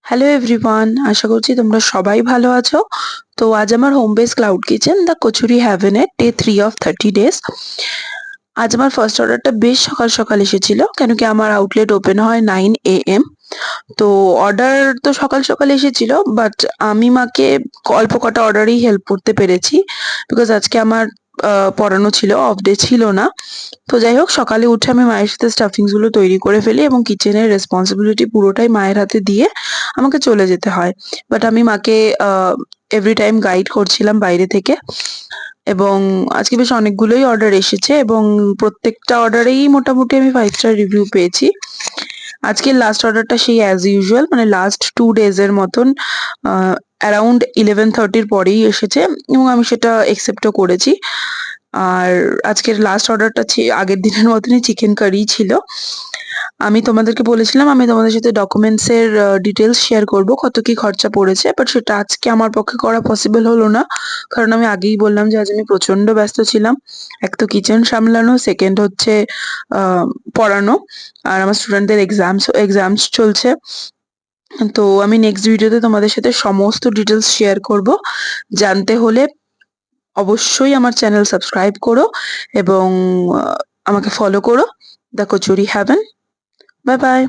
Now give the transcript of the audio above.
Hello everyone, আশা করছি তোমরা সবাই ভালো আছো। তো আজ আমার home base cloud kitchen the kachori হ্যাভেনের ডে 3 অফ 30 ডেজ। আজ আমার ফার্স্ট অর্ডারটা বেশ সকাল সকাল এসেছিল, কেন কি আমার আউটলেট ওপেন হয় 9 AM। তো অর্ডার তো সকাল সকাল এসেছিল, বাট আমি মাকে অল্প কটা অর্ডারেই হেল্প করতে পেরেছি, বিকজ আজকে আমার পড়ানো ছিল, অফ ডে ছিল না। তো যাই হোক, সকালে উঠে আমি মায়ের সাথে স্টাফিংস গুলো তৈরি করে ফেলি এবং কিচেনের রেসপন্সিবিলিটি পুরোটাই মায়ের হাতে দিয়ে আমাকে চলে যেতে হয়। বাট আমি মাকে এভরি টাইম গাইড করছিলাম বাইরে থেকে। এবং আজকে বেশ অনেকগুলোই অর্ডার এসেছে এবং প্রত্যেকটা অর্ডারেই মোটামুটি আমি 5 স্টার রিভিউ পেয়েছি। আজকের লাস্ট অর্ডারটা সেই অ্যাজ ইউজুয়াল, মানে লাস্ট 2 ডেজ এর মতন অ্যারাউন্ড 11:30-র পরেই এসেছে এবং আমি সেটা একসেপ্টও করেছি। আর আজকের লাস্ট অর্ডারটা আগের দিনের মতনই চিকেন কারি ছিল। আমি তোমাদেরকে বলেছিলাম আমি তোমাদের সাথে ডকুমেন্টস এর ডিটেলস শেয়ার করব, কত কি খরচা পড়েছে, বাট সেটা আজকে আমার পক্ষে করা পসিবল হলো না। কারণ আমি আগেই বললাম যে আজ আমি প্রচন্ড ব্যস্ত ছিলাম। এক তো কিচেন সামলানো, সেকেন্ড হচ্ছে পড়ানো, আর আমার স্টুডেন্টদের এক্সামস চলছে। তো আমি নেক্সট ভিডিওতে তোমাদের সাথে সমস্ত ডিটেলস শেয়ার করব। জানতে হলে অবশ্যই আমার চ্যানেল সাবস্ক্রাইব করো এবং আমাকে ফলো করো, the Kachori haven. Bye by.